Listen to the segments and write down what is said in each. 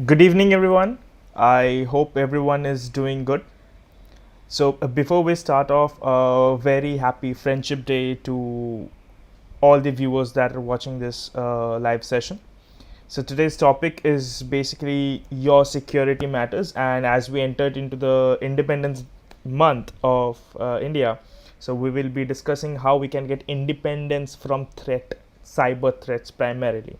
Good evening, everyone. I hope everyone is doing good. Before we start off, a very happy Friendship Day to all the viewers that are watching this live session. So, today's topic is basically your security matters, and as we entered into the Independence Month of India, so we will be discussing how we can get independence from cyber threats primarily.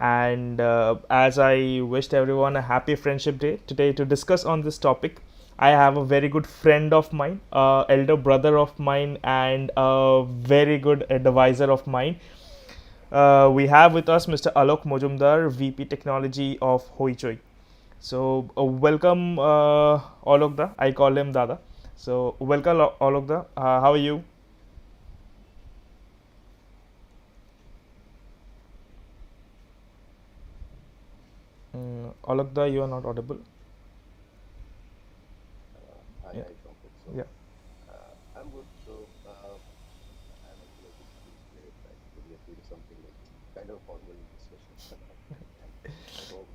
And as I wished everyone a happy Friendship Day today to discuss on this topic, I have a very good friend of mine, elder brother of mine, and a very good advisor of mine. We have with us Mr. Aloke Majumder VP Technology of Hoichoi. Welcome, Alok Da. I call him Dada. So welcome, Alok Da. How are you? Alok Da, you are not audible. Hi, Yeah. hi, Sanket. Yeah. I'm good. I'm actually a bit late, right? So we are doing something like kind of ongoing discussions and all. And I hope,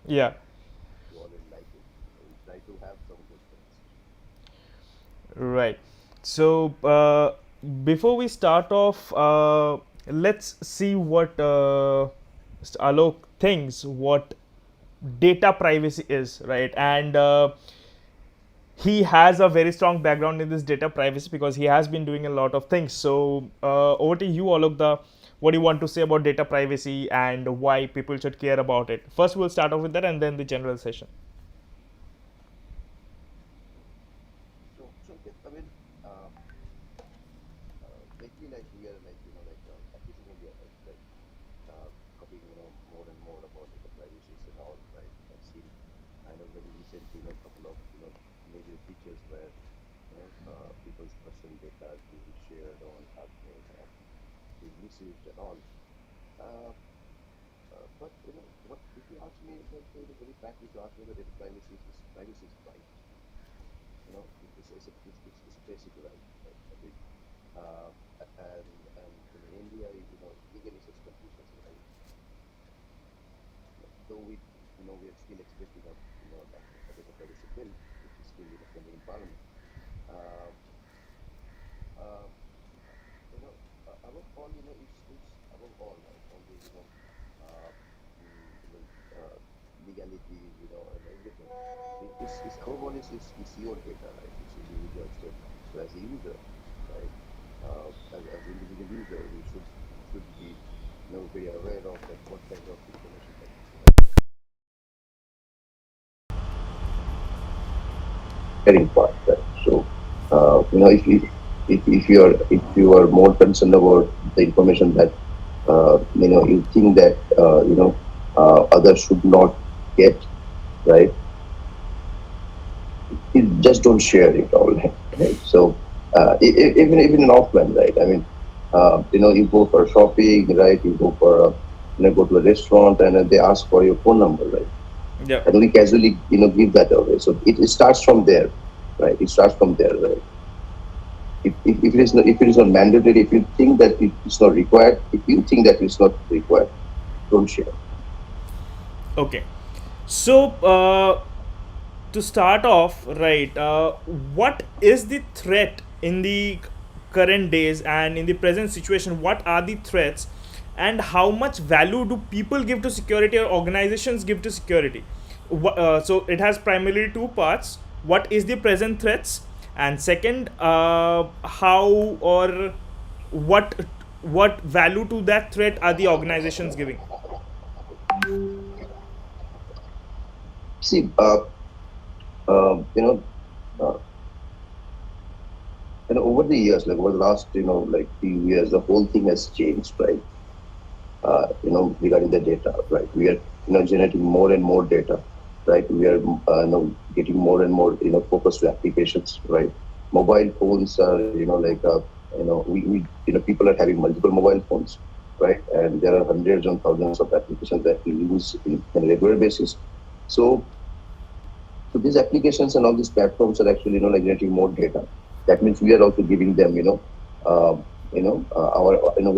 Yeah. you all will like it. So we try to have some good conversation. Right. So before we start off, let's see what Mr. Alok thinks what data privacy is, right? And he has a very strong background in this data privacy because he has been doing a lot of things. So over to you, Alok. What do you want to say about data privacy and why people should care about it? First, we'll start off with that, and then the general session. So, Sanket, lately, like we are like, at least in India, right? Talking, more and more about data privacy and all, right? I've seen kind of very recently, a couple of, major features where, people's personal data is being shared on happening and being misused and all. Uh, but what if you ask me, like very frankly, if you ask me the data privacy is right. It's a basic right. Right? Uh, and in India, legally such conditions, right? Though we are still expecting a data privacy bill, which is still pending in Parliament. Uh, uh, Above all, it's above all, right? All these, uh, mm, you know, uh, legalities, and everything. It's above all is your data, right? It's individual's data. So as a user, right? As individual user, we should be, very aware of that what kind of information that is sharing part, right? So, if you are more concerned about the information that you think that others should not get, right? You just don't share it all, right? So, even in offline, right? I mean, you go for shopping, right? You go for go to a restaurant, and they ask for your phone number, right? Yeah. And we casually give that away. So it starts from there, right? It starts from there, right? If it is not mandatory, if you think that it is not required, if you think that it's not required, don't share. Okay. So, to start off, right, what is the threat in the current days and in the present situation? What are the threats, and how much value do people give to security or organizations give to security? So, it has primarily two parts. What is the present threats, and second, how or what what value to that threat are the organizations giving? See, um, you know, uh, over the years, like over the last, like few years, the whole thing has changed, right? Regarding the data, right? We are, generating more and more data, right? We are, getting more and more, focused to applications, right? Mobile phones are, people are having multiple mobile phones, right? And there are hundreds and thousands of applications that we use on a regular basis. So, so these applications and all these platforms are actually, like generating more data. That means we are also giving them, we are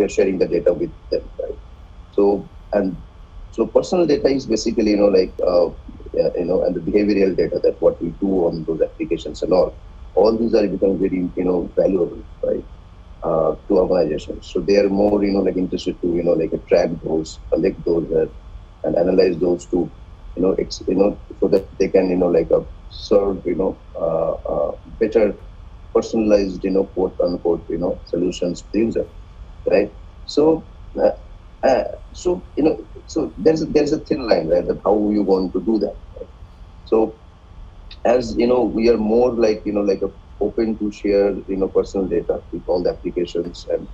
sharing the data with them, right? So, and So personal data is basically, yeah, and the behavioral data, that what we do on those applications and all these are becoming very, valuable, right, to organizations. So they are more, like interested to, track those, collect those, and analyze those to, so that they can, serve, better personalized, quote unquote, solutions to the user, right? So, uh, so there's a thin line, right? That how you want to do that. Right? So as we are more like open to share personal data with all the applications, and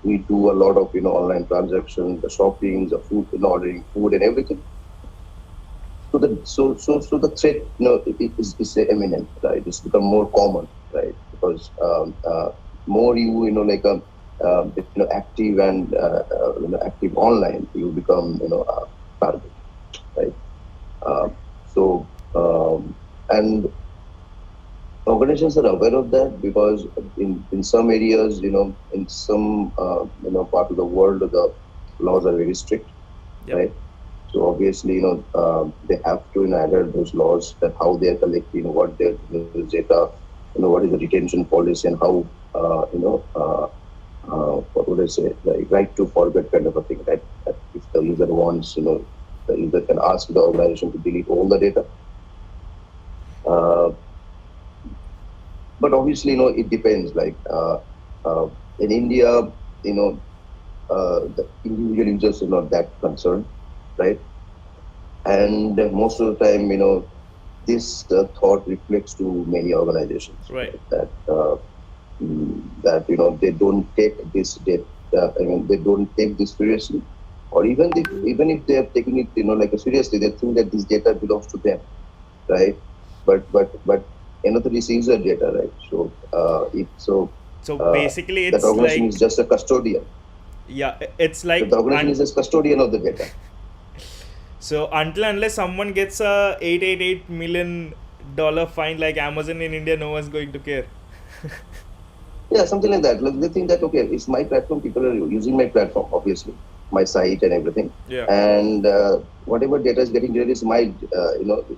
we do a lot of online transactions, the shopping, the food, ordering food and everything. So the threat is imminent, right? It's become more common, right? Because more active and active online, you become a target, right? Um, so and organizations are aware of that, because in some areas, in some part of the world, the laws are very strict, Yep. right? So obviously, they have to adhere those laws, that how they are collecting, what their data, what is the retention policy, and how what would I say, like right to forget kind of a thing, right? That if the user wants, the user can ask the organization to delete all the data. Uh, but obviously, it depends. Like in India, the individual users are not that concerned, right? And most of the time, this thought reflects to many organizations, Right. right? That they don't take this data. I mean, they don't take this seriously, or even if they are taking it, seriously, they think that this data belongs to them, right? But another is user data, right? So if so, So uh, basically, that it's organization like, is just a custodian. yeah, it's So like the organization is just custodian of the data. so until unless someone gets a 888 million dollar fine like Amazon in India, no one's going to care. Yeah, something like that. Like they think that okay, it's my platform. People are using my platform, obviously, my site and everything, Yeah. and whatever data is getting there is my.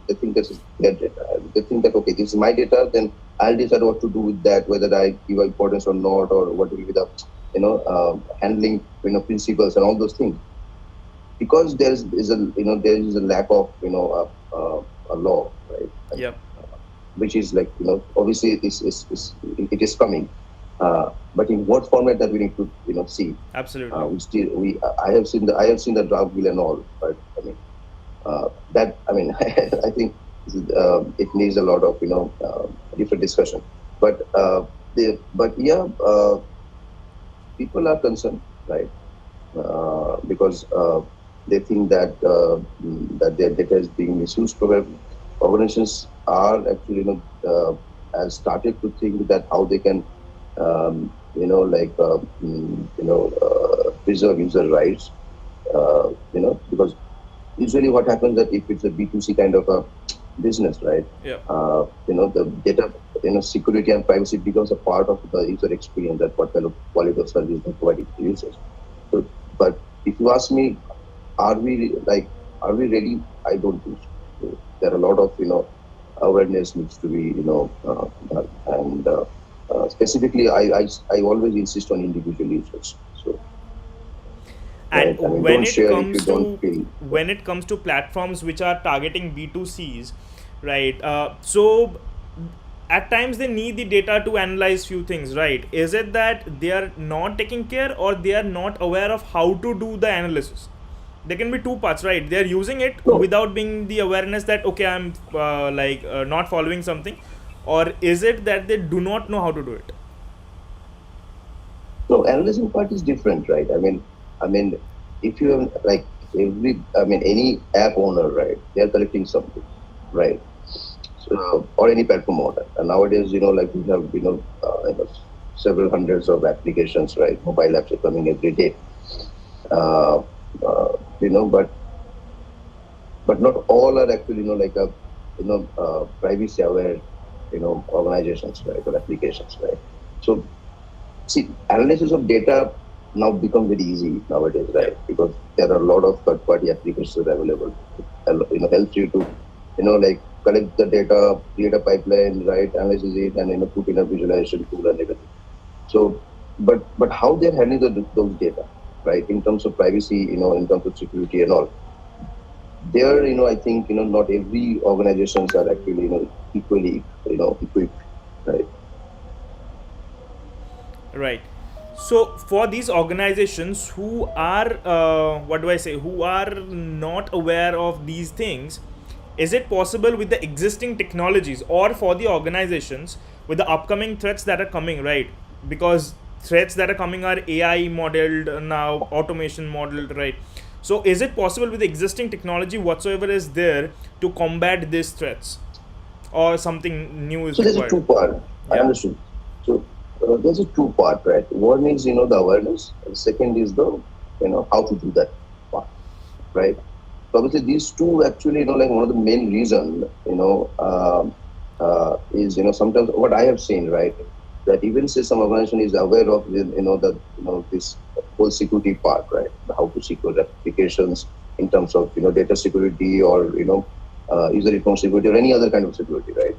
They think this is their data. They think that okay, this is my data. Then I'll decide what to do with that, whether I give importance or not, or what will be the, handling, principles and all those things. Because there is a lack of a law, right? And Yep. which is like obviously it is coming, but in what format, that we need to see. Absolutely. We still we I have seen the draft bill and all, but I mean, that I mean, I think it needs a lot of different discussion. But yeah, people are concerned, right? Because they think that that their data is being misused. Probably organizations are actually has started to think that how they can preserve user rights. Because usually what happens that if it's a B2C kind of a business, right? Yep. The data, security and privacy becomes a part of the user experience, that what kind of quality of service they're providing to users. So, but if you ask me, are we like, are we ready? I don't think so. So there are a lot of awareness needs to be done, and specifically, I always insist on individual users. So right, I And mean, when don't it share if you comes don't to feel. when it comes to platforms which are targeting B2Cs, right? So at times they need the data to analyze few things, right? Is it that they are not taking care, or they are not aware of how to do the analysis? There can be two parts, right? They are using it No, without being the awareness that okay, I'm not following something, or is it that they do not know how to do it? no, analyzing part is different, right? I mean, if you have like I mean, any app owner, right? They are collecting something, right? So, or any platform owner. And nowadays, like we have, several hundreds of applications, right? Mobile apps are coming every day. Uh, but not all are actually, privacy aware, organizations, right? Or applications, right? So, see, analysis of data. now become very easy nowadays, Yeah. right? Because there are a lot of third-party applications available. Helps you to, like collect the data, create a pipeline, right, analyze it, and put in a visualization tool and everything. So, but how they're handling those data, right? In terms of privacy, in terms of security and all. There, I think not every organizations are actually equally equipped, right? Right. So for these organizations who are, what do I say, who are not aware of these things, is it possible with the existing technologies, or for the organizations with the upcoming threats that are coming, right? Because threats that are coming are AI modeled now, automation modeled, right? So is it possible with the existing technology whatsoever is there to combat these threats, or something new is So there's a required? two part. I Yeah. understood. So there's a two part, right? One is the awareness, and second is the how to do that part, right? So obviously these two actually like one of the main reason is sometimes what I have seen, right, that even say some organization is aware of the this whole security part, right? How to secure the applications in terms of data security, or user account security, or any other kind of security, right?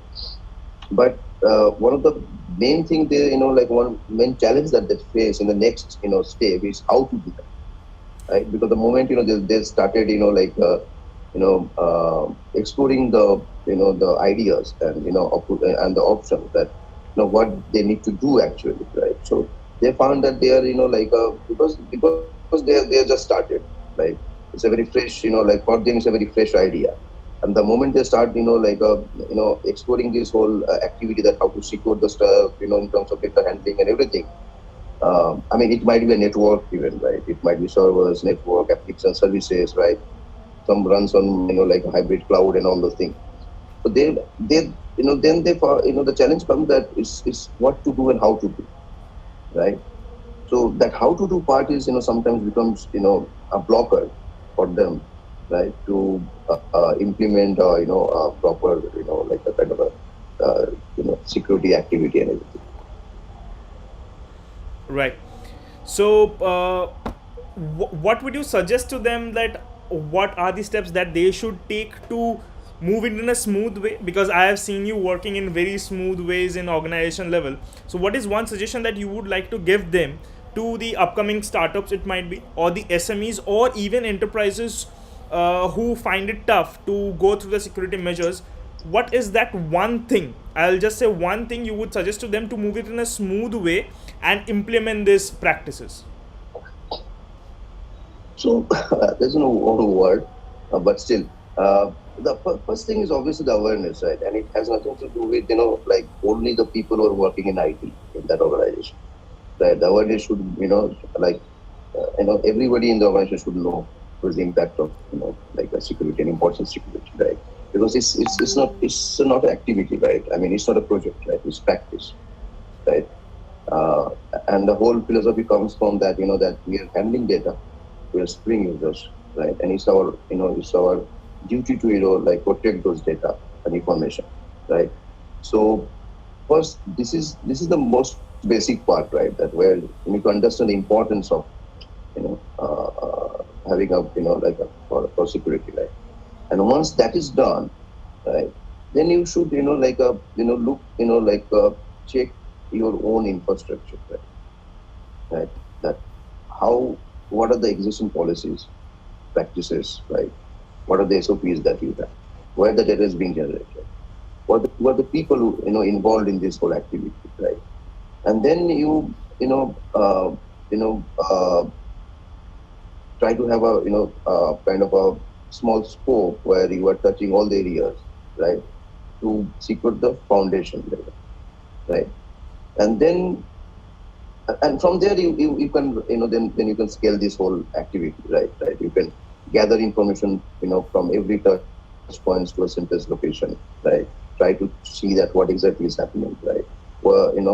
But one of the main thing they like one main challenge that they face in the next step is how to do that, right? Because the moment they started exploring the the ideas and and the options that what they need to do actually, right? So they found that they are because they just started, like it's a very fresh like for them it's a very fresh idea. And the moment they start exploring this whole activity, that how to secure the stuff in terms of data handling and everything. I mean, it might be a network even, right? It might be servers, network, application services, right? Some runs on like a hybrid cloud and all those things. So they then the challenge comes that is what to do and how to do, right? So that how to do part is sometimes becomes a blocker for them, right? To implement proper like a kind of a security activity and everything. Right. So, what would you suggest to them, that what are the steps that they should take to move it in a smooth way? Because I have seen you working in very smooth ways in organization level. So, what is one suggestion that you would like to give them to the upcoming startups, it might be, or the SMEs, or even enterprises who find it tough to go through the security measures? What is that one thing, I'll just say one thing, you would suggest to them to move it in a smooth way and implement these practices? So there's no one word, but still, the first thing is obviously the awareness, right? And it has nothing to do with like only the people who are working in IT in that organization. Right? The awareness should like everybody in the organization should know what's the impact of like the security and importance of security, right? Because it's not an activity, right? I mean, it's not a project, right? It's practice, right? Uh, and the whole philosophy comes from that that we are handling data, we are spring users, right? And it's our duty to like protect those data and information, right? So first, this is the most basic part, right? That where you need to understand the importance of having a like a for security, right? And once that is done, right, then you should like look like check your own infrastructure, right? That how what are the existing policies, practices, right? What are the SOPs that you have? Where the data is being generated? What are the people who involved in this whole activity, right? And then you know you know try to have a kind of a small scope where you are touching all the areas, right? To secure the foundation level, right? And then and from there you can then you can scale this whole activity, right? You can gather information from every touch points to a simplest location, right? Try to see that what exactly is happening, right? Where and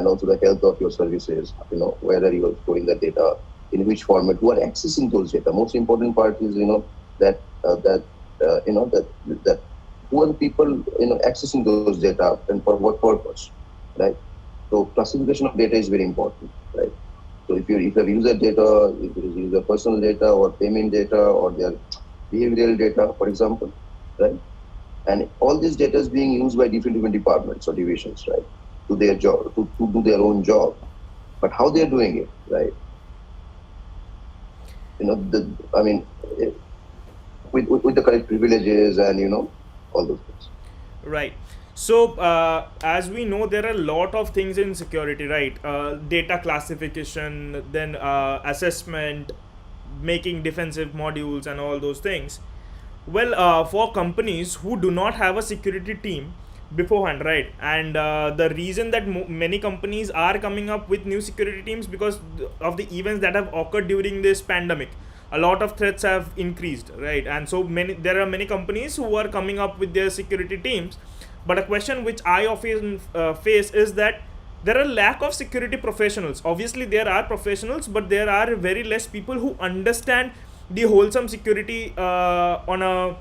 also the health of your services, whether you are storing the data, in which format, who are accessing those data. Most important part is that that who are the people accessing those data and for what purpose, right? So classification of data is very important, right? So if you have user data, if it is user personal data or payment data or their behavioral data, for example, right? And all this data is being used by different departments or divisions, right? To their job, to do their own job. But how they're doing it, right? I mean, eh, with the correct privileges and, all those things. Right. So, as we know, there are a lot of things in security, right? Data classification, then assessment, making defensive modules, and all those things. Well, for companies who do not have a security team beforehand, right? And the reason that many companies are coming up with new security teams because of the events that have occurred during this pandemic. A lot of threats have increased, right? And so there are many companies who are coming up with their security teams. But a question which I often face is that there are lack of security professionals. Obviously there are professionals, but there are very less people who understand the wholesome security on a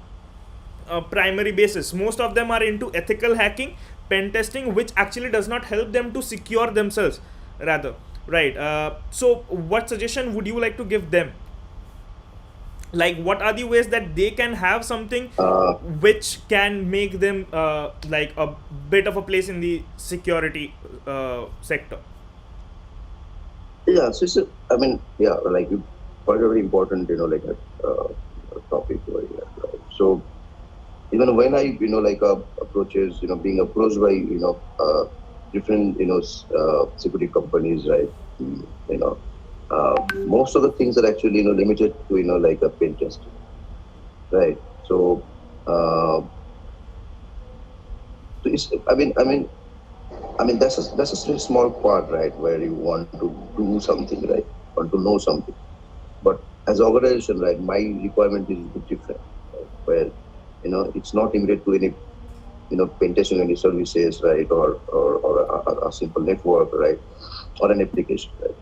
primary basis. Most of them are into ethical hacking, pen testing, which actually does not help them to secure themselves, rather, right? So what suggestion would you like to give them? Like, what are the ways that they can have something Uh, which can make them like a bit of a place in the security sector? yeah, so I mean, yeah, like you quite a very important, like a topic over here, right? So even when I, like approaches, being approached by, different, security companies, right? You know, most of the things are actually, limited to, like a pen testing, right? So, uh, so I mean, that's a very small part, right, where you want to do something, right, want to know something. But as an organization, right, my requirement is a bit different, right, where it's not limited to any pen testing any services, right, or a simple network, right, or an application, right.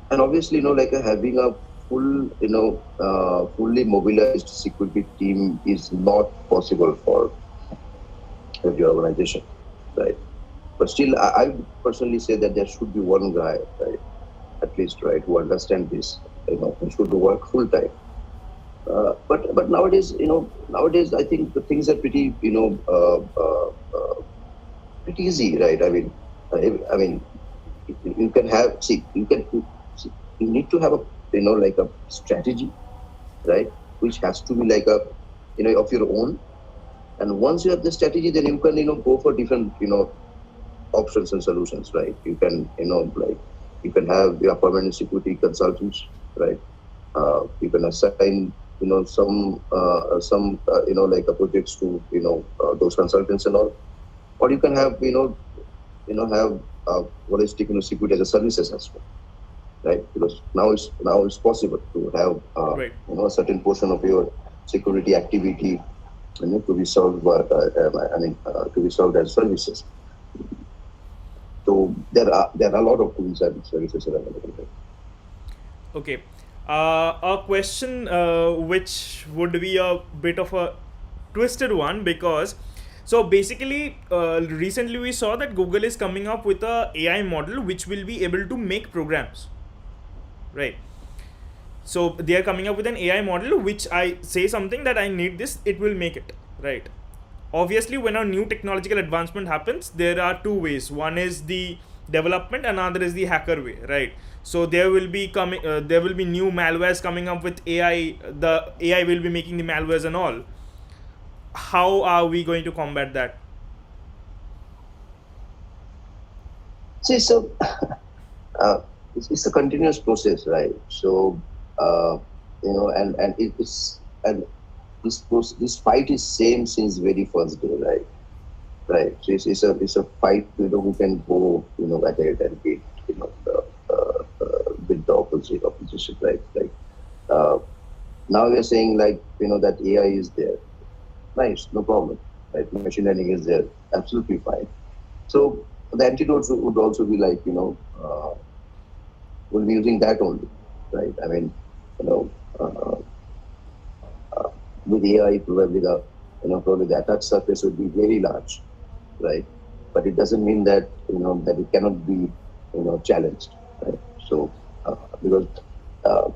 And obviously, like having a fully mobilized security team is not possible for every organization, right. But still, I would personally say that there should be one guy, right, at least, right, who understands this, who should work full time. But nowadays I think the things are pretty pretty easy, right? I mean, you can have see you can see, you need to have a like a strategy, right? Which has to be like a of your own. And once you have the strategy, then you can go for different options and solutions, right? You can like you can have your permanent security consultants, right? You can assign some like a projects to those consultants and all, or you can have have holistic security as a services as well, right? Because now it's possible to have Right. a certain portion of your security activity to be solved by, to be solved as services. So there are a lot of tools and services that are available. Okay. A question which would be a bit of a twisted one, because so basically recently we saw that Google is coming up with a AI model which will be able to make programs, right? So they are coming up with an AI model which I say something that I need this, it will make it, right? Obviously when a new technological advancement happens, there are two ways. One is the development, another is the hacker way, right? So there will be new malwares coming up with AI. The AI will be making the malwares and all. How are we going to combat that? See, so it's a continuous process, right? So and it's and this fight is same since very first day, right? Right. So it's a fight, who can go, ahead and beat, with the opposition, right? Like uh, now we are saying like, that AI is there. Nice, no problem. Right. Machine learning is there. Absolutely fine. So the antidote would also be like, we'll be using that only, right? I mean, you know, uh, with AI, probably the attack surface would be very large, right? But it doesn't mean that that it cannot be challenged, right? So because uh,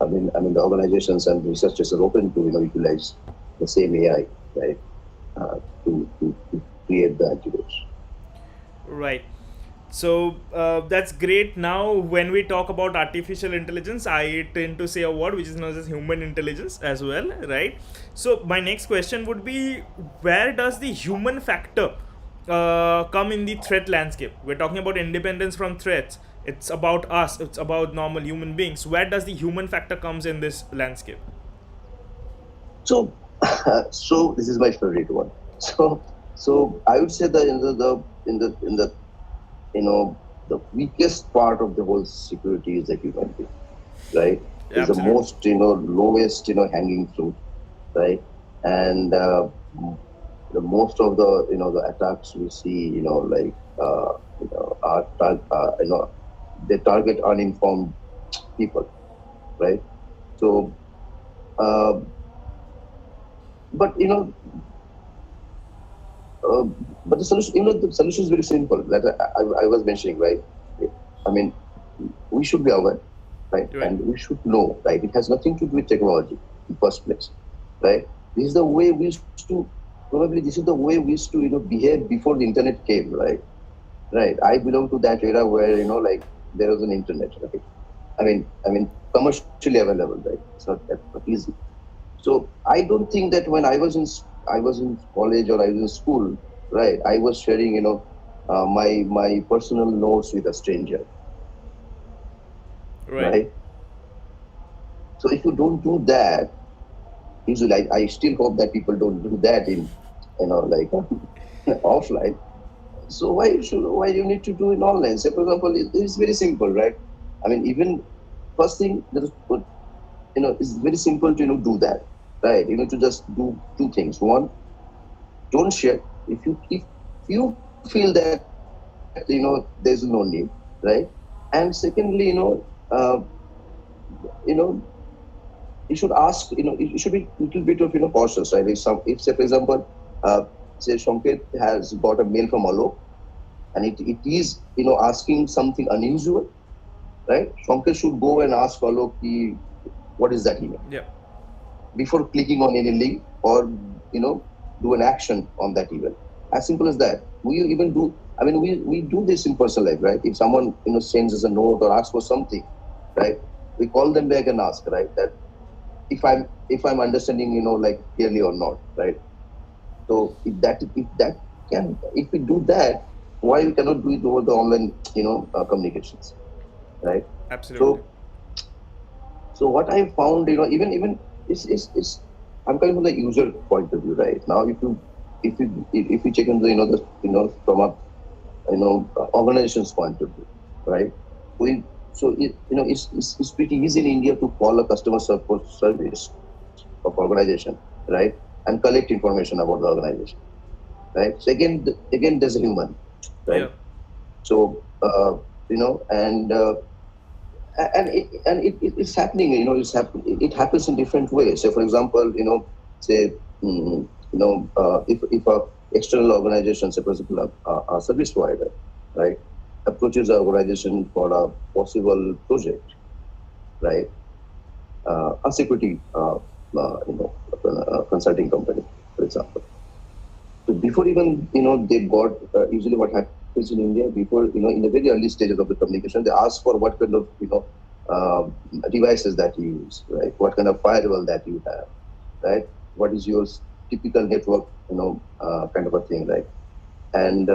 the organizations and researchers are open to utilize the same AI, right, to create the antidotes. Right. So that's great. Now, when we talk about artificial intelligence, I tend to say a word which is known as human intelligence as well, right? So, my next question would be, where does the human factor come in the threat landscape? We're talking about independence from threats. It's about us. It's about normal human beings. Where does the human factor comes in this landscape? So, so this is my favorite one. So I would say that in the the weakest part of the whole security is the human being, right? Is the Absolutely. most lowest hanging fruit, right? And the most of the attacks we see, like they target uninformed people, right? So, uh, but Uh, but the solution is very simple. That I was mentioning, right? I mean, we should be aware, right? Right. And we should know, right? It has nothing to do with technology in first place, right? This is the way we used to, probably this is the way we used to, behave before the internet came, right? Right. I belong to that era where, like there was an internet, right? Commercially available, right? It's not that easy. So I don't think that when I was in college or I was in school, right? I was sharing my personal notes with a stranger, Right. right? So if you don't do that, usually I still hope that people don't do that in like offline. So why you need to do it online? Say for example, it's very simple, right? Even first thing that is it's very simple to do that, right? To just do two things. One, don't share if you feel that there's no need, right? And secondly, uh, you know you should ask, you should be a little bit of cautious, right? If say for example, say Sanket has got a mail from Alok, and it is asking something unusual, right? Sanket should go and ask Alok, what is that email, Yeah. before clicking on any link or do an action on that event. As simple as that. We even do. We do this in personal life, right? If someone sends us a note or asks for something, right? We call them back and ask, right? That if I'm understanding, like clearly or not, right? So if we do that, why we cannot do it over the online, communications, right? Absolutely. So So what I found, even is I'm coming from the user point of view, right? Now, if you check into from a organization's point of view, right? We so it you know it's pretty easy in India to call a customer support service of organization, right? And collect information about the organization, right? So again, there's a human, Yeah. right? So and it's happening. It happens in different ways. So for example, say if a external organization, say for example a service provider, right, approaches an organization for a possible project, right, a security consulting company, for example. So before even they got usually what happens in India, before in the very early stages of the communication, they ask for what kind of devices that you use, right? What kind of firewall that you have, right? What is your typical network, kind of a thing, right? And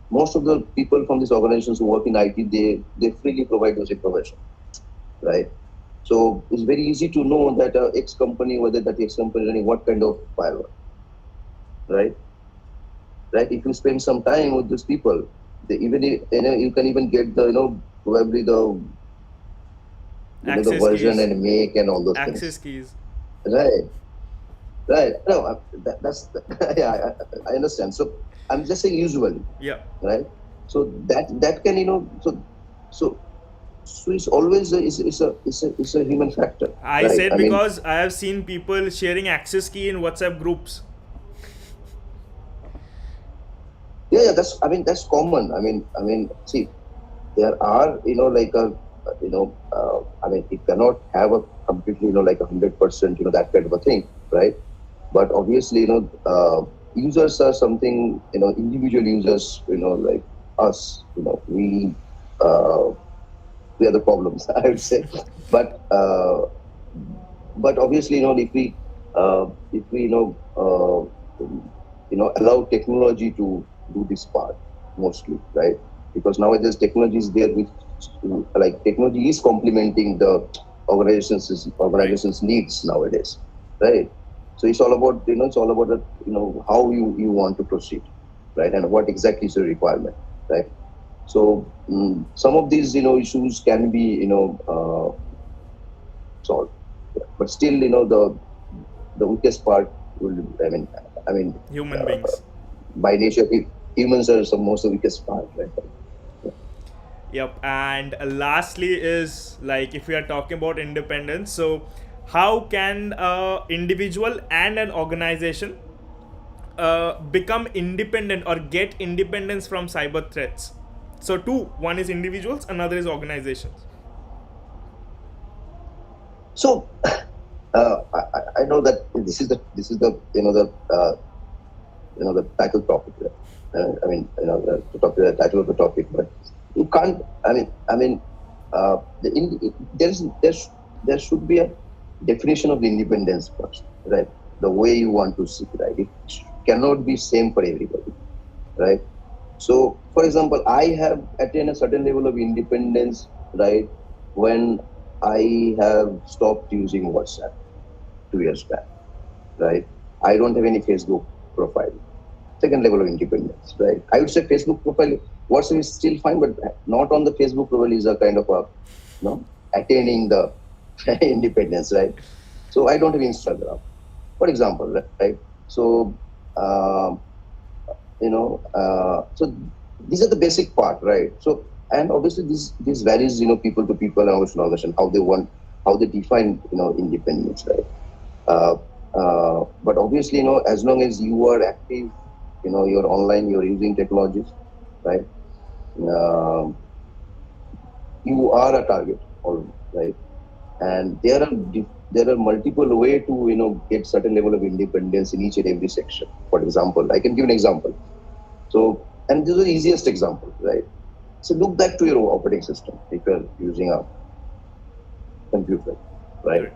most of the people from these organizations who work in IT, they freely provide those information, right? So it's very easy to know that X company, whether that X company is running what kind of firewall, right? Right? If you spend some time with these people, you can even get the probably the Access version keys. and make and all those Access things. keys. Right, right. No, that's yeah. I understand. So I'm just saying usually, Yeah. right? So that can so so it's always it's a human factor, I right? said because I have seen people sharing access key in WhatsApp groups. Yeah, that's, I mean, that's common. See, there are, like a, I mean, it cannot have a completely, like 100%, that kind of a thing, right? But obviously, users are something, individual users, like us, uh, we are the problems, I would say. But, but obviously, if we, allow technology to do this part mostly, right? Because nowadays technology is there, which, like, technology is complementing the Right. organizations needs nowadays, right? So it's all about, it's all about the, how you want to proceed, right? And what exactly is the requirement, right? So some of these, issues can be, solved. Yeah. But still, the weakest part will, I mean, Human uh, beings. by nature, humans are some most of the weakest part, right? Yeah. Yep. And lastly is like if we are talking about independence, so how can a individual and an organization become independent or get independence from cyber threats? So two, one is individuals, another is organizations. So I know that this is the the title topic. Right? The topic, the title of the topic, but you can't. There should be a definition of the independence first, right? The way you want to see, right? It cannot be same for everybody, right? So, for example, I have attained a certain level of independence, right, when I have stopped using WhatsApp 2 years back, right? I don't have any Facebook profile. Second level of independence, right? I would say Facebook profile, WhatsApp is still fine, but not on the Facebook profile is a kind of a, attaining the independence, right? So I don't have Instagram, for example, right? So, um, so these are the basic part, right? So, and obviously this varies, people to people and organization, how they want, how they define, independence, right? uh, but obviously, as long as you are active, you're online, you're using technologies, right? um, you are a target, all right? And there are multiple way to, get certain level of independence in each and every section. For example, I can give an example. So, and this is the easiest example, right? So look back to your operating system. If you're using a computer, right? Right.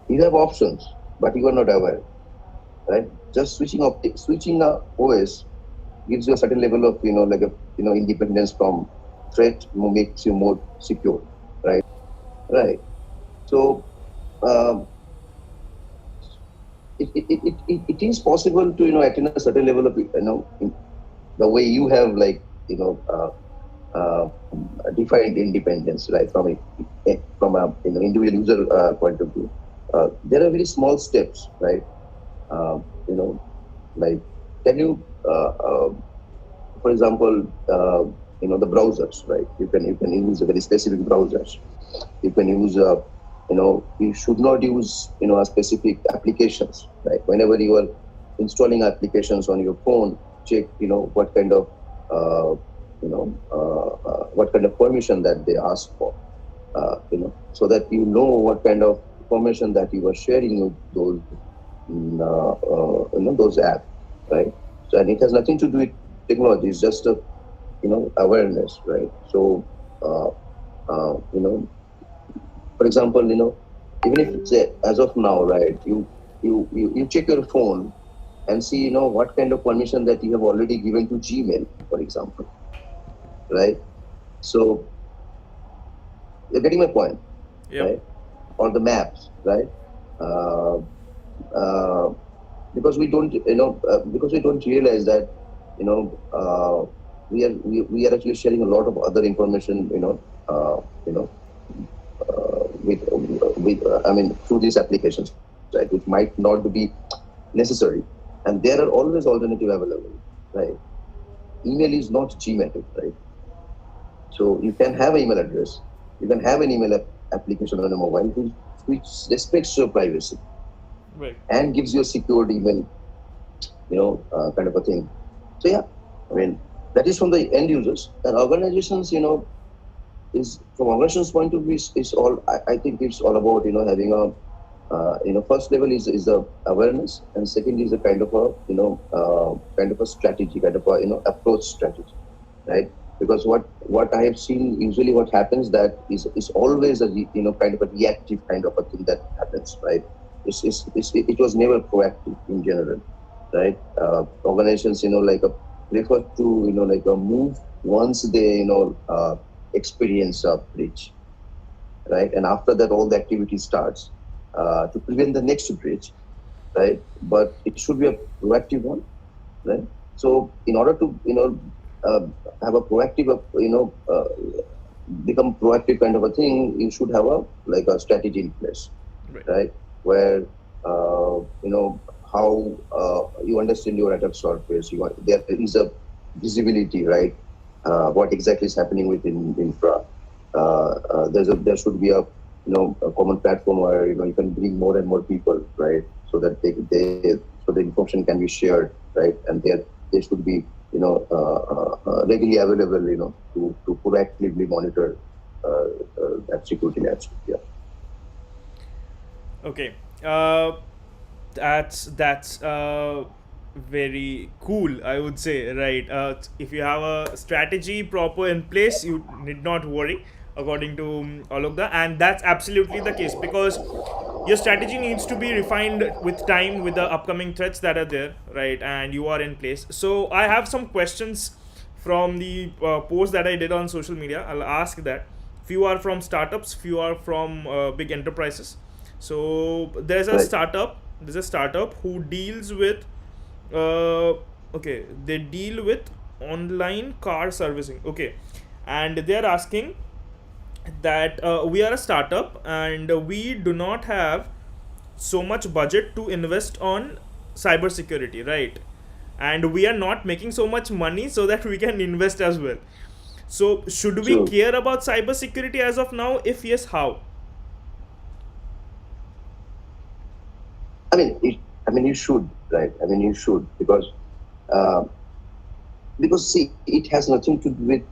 You have options, but you are not aware, right? Just switching a OS gives you a certain level of, like a, independence from threat, makes you more secure, right? Right. So um, it is possible to, attain a certain level of, the way you have, like, defined independence, right? From a, individual user point of view. There are very small steps, right? You know, like, can you, for example, the browsers, right? You can use a very specific browsers. You can use, you should not use, a specific applications, right? Whenever you are installing applications on your phone, check, what kind of, what kind of permission that they ask for, so that you know what kind of information that you are sharing with those, those apps, right? So, and it has nothing to do with technology. It's just a, awareness, right? So, uh, you know, for example, even if it's as of now, right, you check your phone and see, what kind of permission that you have already given to Gmail, for example, right? So you're getting my point, Yep. right? Or the maps, right? Uh, uh, because we don't realize that, we are actually sharing a lot of other information, you know, through these applications, right, which might not be necessary. And there are always alternative available, right? Email is not Gmail, right? So you can have an email address, you can have an application on a mobile which respects your privacy Right. and gives you a secured email, kind of a thing. So yeah. I mean, that is from the end users and organizations. Is from organization's point of view is all. I think it's all about having a first level is the awareness, and second is a kind of a kind of a strategy, kind of a approach strategy, right? Because what I have seen usually what happens that is always a kind of a reactive kind of a thing that happens, right? It was never proactive in general, right? Organizations like a prefer to like a move once they experience a breach, right? And after that, all the activity starts to prevent the next breach, right? But it should be a proactive one, right? So in order to uh, have a proactive, become proactive kind of a thing, you should have a like a strategy in place, Right. right? Where how you understand your attack surface. There is a visibility, right? What exactly is happening within infra. There should be a common platform where you can bring more and more people, right? So that so the information can be shared, right? And there should be readily available, to proactively monitor that security landscape. Yeah. Okay. That's very cool, I would say, right? If you have a strategy proper in place, you need not worry, according to Alokda, and that's absolutely the case, because your strategy needs to be refined with time, with the upcoming threats that are there, right? And you are in place. So I have some questions from the post that I did on social media. I'll ask that. Few are from startups, few are from big enterprises. So Right. there's a startup who deals with uh, okay, they deal with online car servicing. Okay, and they're asking that we are a startup and we do not have so much budget to invest on cybersecurity, right? And we are not making so much money so that we can invest as well. So should we True. care about cybersecurity as of now? If yes, how? I mean, you should, right? I mean, you should uh, because see, it has nothing to do with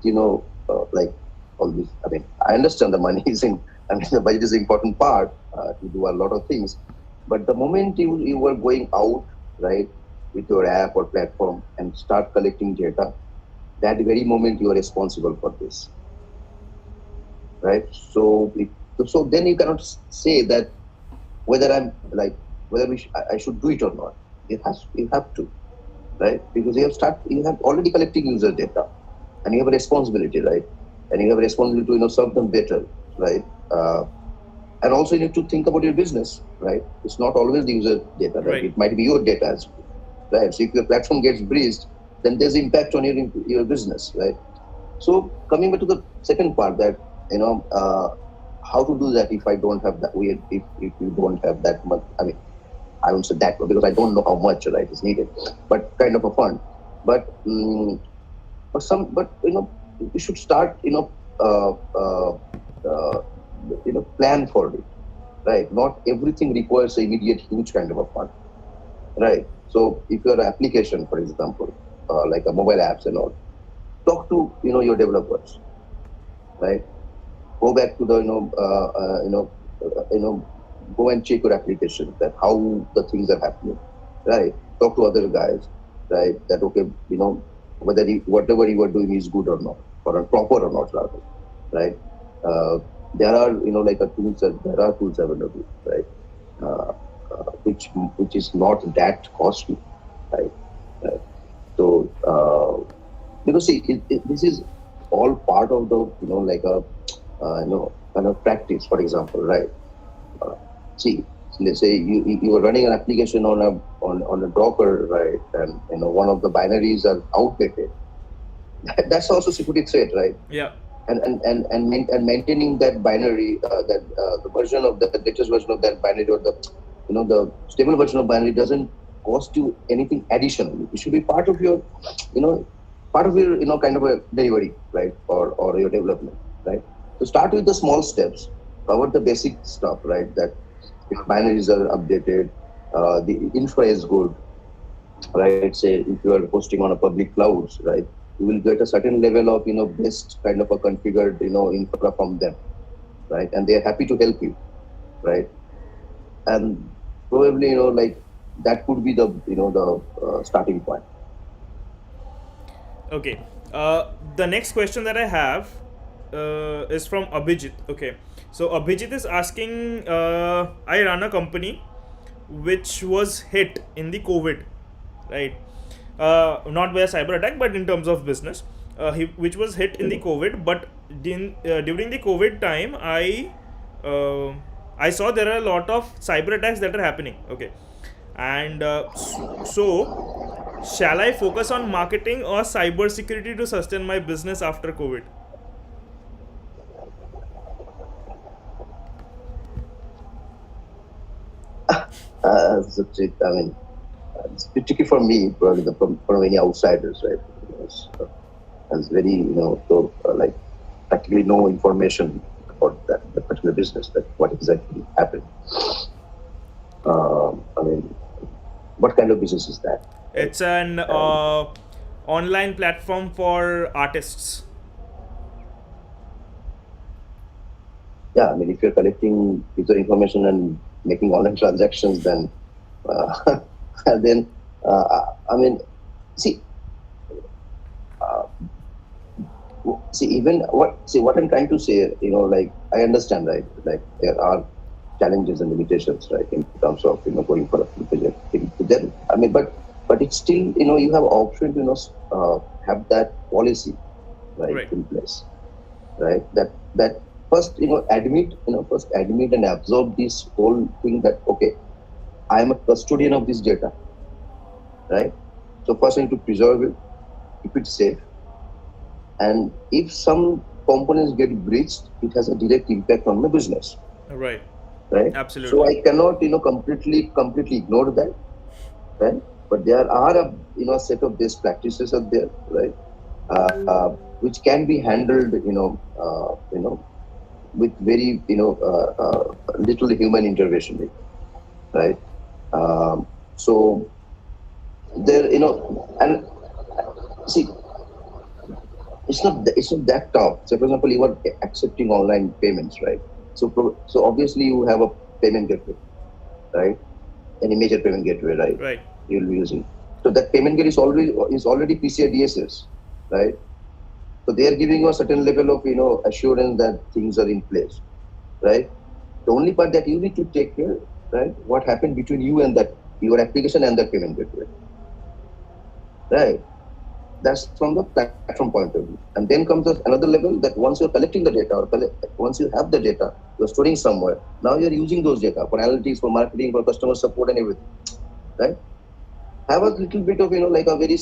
like all this. I mean, I understand the money is in. I mean, the budget is an important part to do a lot of things, but the moment you were going out, right, with your app or platform and start collecting data, that very moment you are responsible for this, right? So then you cannot say that whether I'm like whether I should do it or not. You have to, right? Because you have already collecting user data, and you have a responsibility, right? And you have a responsibility to serve them better, right? And also you need to think about your business, right? It's not always the user data, right? Right. It might be your data as well, right? So if your platform gets breached, then there's impact on your business, right? So coming back to the second part, that how to do that if I don't have that, if you don't have that much. I mean, I won't say that because I don't know how much, right, is needed, but kind of a fund. But you should start uh, uh, uh, plan for it, right? Not everything requires an immediate huge kind of a fund, right? So if you're an application, for example, like a mobile apps and all, talk to your developers, right? Go back to the go and check your application, that how the things are happening, right? Talk to other guys, right? That okay, whether whatever you are doing is good or not, or proper or not, rather, right? uh, there are like a tools that there are tools available, right? uh, which is not that costly, right? right? So because see, this is all part of the like a kind of practice. For example, right? Uh, see, let's say you are running an application on a Docker, right? And one of the binaries are outdated. That's also security threat, right? Yeah. And maintaining that binary, that the version of the latest version of that binary, or the the stable version of binary, doesn't cost you anything additional. It should be part of your you know part of your kind of a delivery, right? Or your development, right? So start with the small steps, cover the basic stuff, right? That binaries are updated, the infra is good, right? Say if you are hosting on a public clouds, right, you will get a certain level of best kind of a configured infra from them, right? And they are happy to help you, right? And probably like that could be the the starting point. Okay. The next question that I have is from Abhijit. Okay. So Abhijit is asking, I run a company which was hit in the COVID, right? Not by a cyber attack, but in terms of business, which was hit in the COVID. But during the COVID time, uh, I saw there are a lot of cyber attacks that are happening. Okay, and so shall I focus on marketing or cyber security to sustain my business after COVID? I mean, it's a bit tricky for me, probably from any outsiders, right? It's very, so, like practically no information about that the particular business, that what exactly happened. I mean, what kind of business is that, right? It's an And online platform for artists. yeah, I mean, if you're collecting user information and making online transactions, then uh, then I mean, see, what I'm trying to say, like I understand, right? Like there are challenges and limitations, right, in terms of going for a full project. Then I mean, but it's still you have option to have that policy right Right. in place, right? That first first admit and absorb this whole thing that okay, I am a custodian of this data, right? So first I need to preserve it, keep it safe, and if some components get breached, it has a direct impact on my business, Right. right? So Absolutely. I cannot completely ignore that, right? But there are a a set of best practices out there, right? Which can be handled with very little human intervention, right? So there and see, it's not that tough. So for example, you are accepting online payments, right? So obviously you have a payment gateway, right? Any major payment gateway, right? Right. You'll be using. So that payment gateway is already PCI DSS, right? So they are giving you a certain level of assurance that things are in place, right? The only part that you need to take care, right? What happened between you and that your application and that payment gateway, right? That's from the platform point of view. And then comes another level that once you're collecting the data once you have the data, you're storing somewhere. Now you're using those data for analytics, for marketing, for customer support, and everything, right? Have a little bit of like a very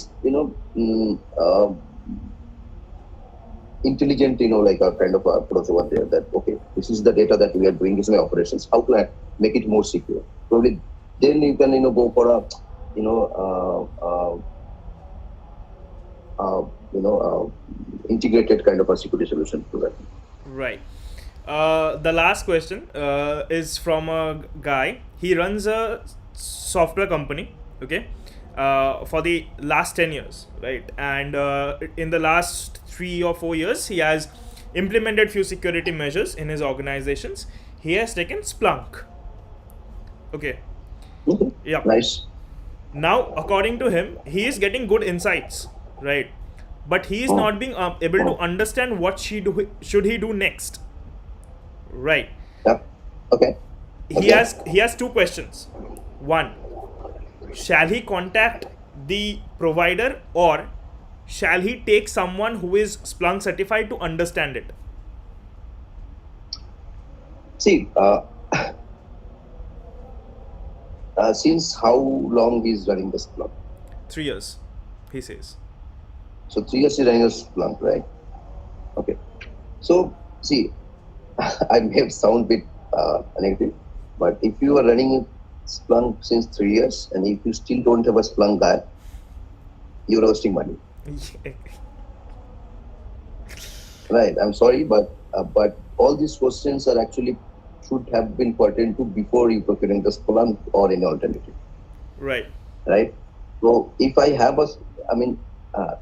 intelligent like a kind of a approach over there. That okay, this is the data that we are doing. This is my operations. How can I make it more secure? Probably then you can go for a you know integrated kind of a security solution to that. Right. The last question is from a guy. He runs a software company. Okay. For the last 10 years, right? And in the last 3 or 4 years, he has implemented few security measures in his organizations. He has taken Splunk. Okay. Okay. Yeah. Nice. Now, according to him, he is getting good insights, right? But he is not being able to understand what should he do next, right? Yep. Okay. he Okay. has he has two questions. One, shall he contact the provider, or shall he take someone who is Splunk certified to understand it? See, since how long he's running the Splunk? 3 years, he says. So 3 years he's running a Splunk, right? Okay. So see, I may sound a bit negative, but if you are running Splunk since 3 years and if you still don't have a Splunk guy, you're wasting money, right? I'm sorry, but all these questions are actually should have been pertinent to before you procuring the Splunk or any alternative, Right. right? So if I have I mean,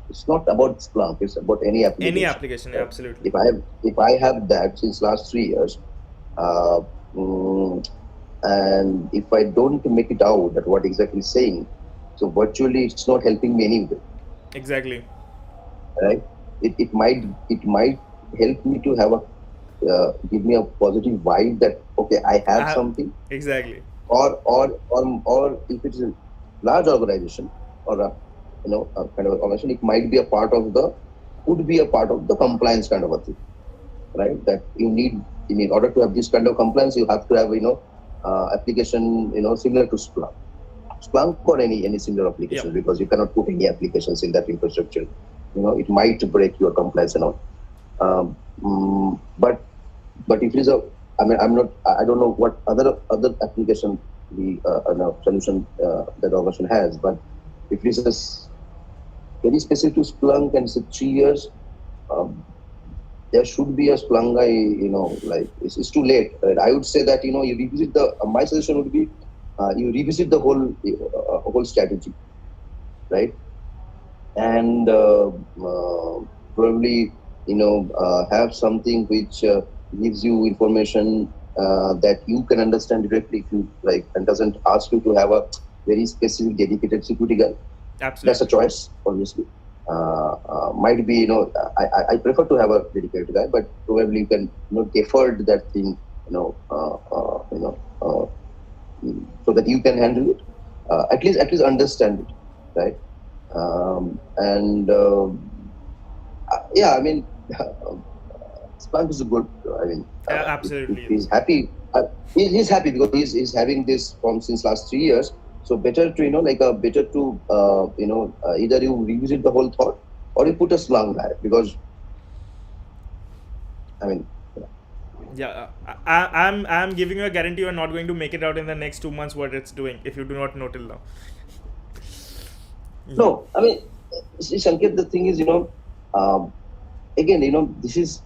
it's not about Splunk. It's about any Any application. application, Right? absolutely. If I have that since last 3 years, uh, mm, and if I don't make it out that what exactly is saying, so virtually it's not helping me anyway, Exactly. right? It might help me to have a give me a positive vibe that okay, I have I, something, exactly. or if it's a large organization or a a kind of organization, it might be a part of the could be a part of the compliance kind of a thing, right? That in order to have this kind of compliance, you have to have application similar to Splunk or any similar application, Yep. because you cannot put any applications in that infrastructure. It might break your compliance and all. But if it is I mean, I don't know what other application the solution that organization has, but if it is very specific to Splunk and it's 3 years, um, there should be a Splunk guy, like it's too late. Right? I would say that, you revisit my suggestion would be, you revisit the whole strategy, right? And probably, have something which gives you information that you can understand directly, if you like, and doesn't ask you to have a very specific dedicated security guy. That's a Absolutely. choice, obviously. Might be, I prefer to have a dedicated guy, but probably you can, defer that thing, so that you can handle it, at least understand it, right? And yeah, I mean, Splunk is a good. I mean, if Absolutely. he's happy, he's happy because he's having this from since last 3 years. So better to, better to either you revisit the whole thought or you put a Splunk guy, because I mean, Yeah, I'm giving you a guarantee you're not going to make it out in the next 2 months what it's doing if you do not know till now. Yeah. no, I mean, see, Sanket, the thing is, um, again, this is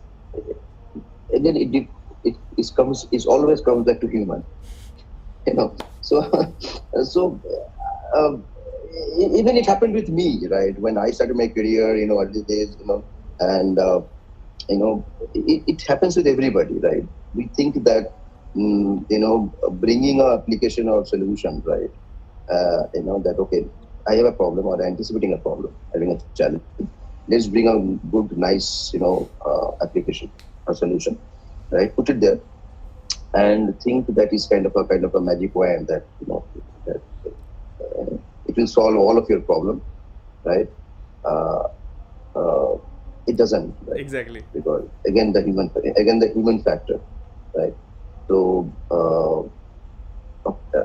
again it always comes back to human. So so um, even it happened with me, right? When I started my career, early days, and it happens with everybody, right? We think that bringing a application or solution, right? That okay, I have a problem, or anticipating a problem, having a challenge, let's bring a good, nice, application or solution, right? Put it there and think that is kind of a magic wand that that it will solve all of your problem, right? Uh, uh, it doesn't, right? Exactly. Because again the human factor, right? So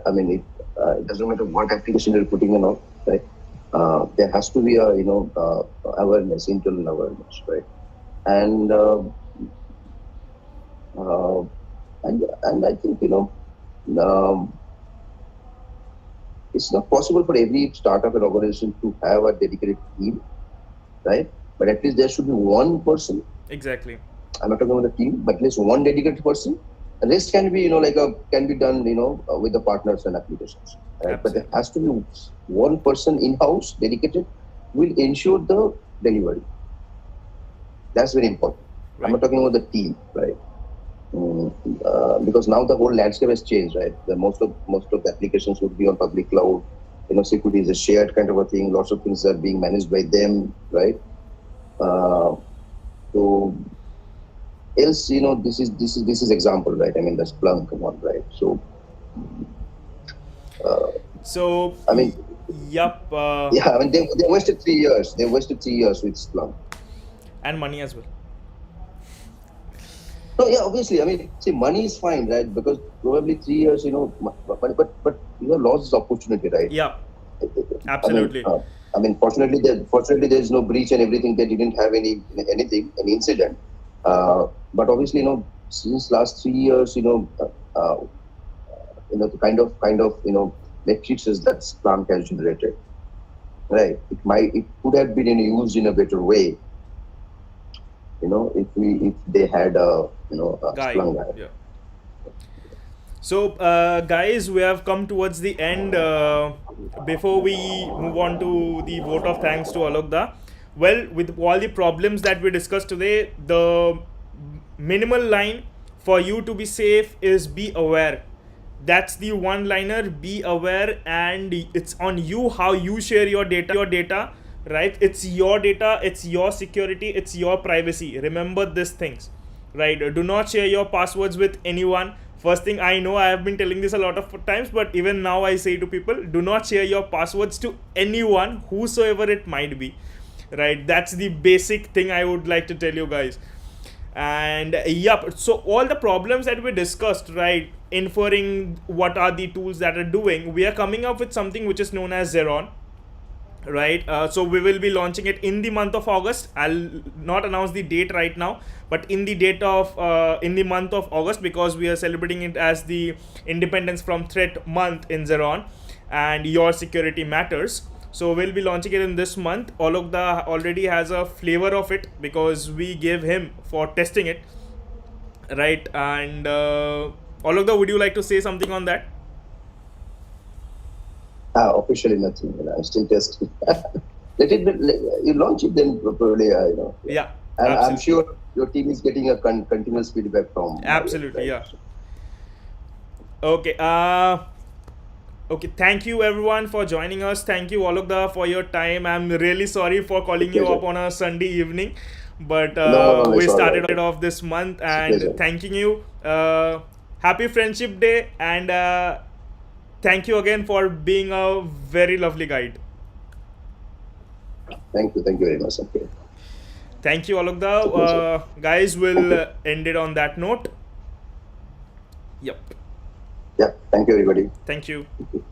I mean, it doesn't matter what application you're putting in on, right? There has to be a awareness, internal awareness, right? And uh, and I think um, it's not possible for every startup and organization to have a dedicated team, right? But at least there should be one person. Exactly. I'm not talking about the team, but at least one dedicated person. The rest can be, can be done, with the partners and applications, right? But there Absolutely. has to be one person in-house dedicated will ensure the delivery. That's very important. I'm Right. not talking about the team, right? Because now the whole landscape has changed, right? Most of the applications would be on public cloud. Security is a shared kind of a thing. Lots of things are being managed by them, right? Uh, so else, this is example, right? I mean, that's Splunk and all, right? So uh, So, I mean, yup, yeah, I mean, they wasted 3 years. They wasted 3 years with Splunk. and money as well. No, yeah, obviously. I mean, see, money is fine, right? Because probably 3 years, but lost this opportunity, right? Yup, I mean, absolutely. fortunately there is no breach and everything. They didn't have any incident. But obviously, since last 3 years, the kind of matrices that Splunk has generated, right? It could have been used in a better way, if they had a Guy. Splunk guy. Yeah. So, guys, we have come towards the end. Before we move on to the vote of thanks to Alokda, well, with all the problems that we discussed today, the minimal line for you to be safe is be aware. That's the one liner, be aware, and it's on you how you share your data, right? It's your data, it's your security, it's your privacy. Remember these things, right? Do not share your passwords with anyone. First thing, I know I have been telling this a lot of times, but even now I say to people, do not share your passwords to anyone, whosoever it might be, right? That's the basic thing I would like to tell you guys. And yep, so all the problems that we discussed, right, inferring what are the tools that are doing, we are coming up with something which is known as Zeron, right? So we will be launching it in the month of August. I'll not announce the date right now, but in the date of in the month of August, because we are celebrating it as the Independence from Threat Month in Zeron, and your security matters. So we'll be launching it in this month. Alokda already has a flavor of it because we gave him for testing it, right? And Alokda, would you like to say something on that? Officially nothing. I'm still testing. Let it. You launch it, then probably. Yeah, And absolutely. I'm sure your team is getting a continuous feedback from. Absolutely, yeah. Okay. Okay. Thank you everyone for joining us. Thank you Alokda for your time. I'm really sorry for calling you up on a Sunday evening, but No, we it's all started right. off this month It's a and pleasure. thanking you. Happy Friendship Day, and thank you again for being a very lovely guide. Thank you. Thank you very much. Okay. Thank you Alokda. It's a pleasure. Guys, Thank will you. end it on that note. Yep. Yeah. Thank you, everybody. Thank you. Thank you.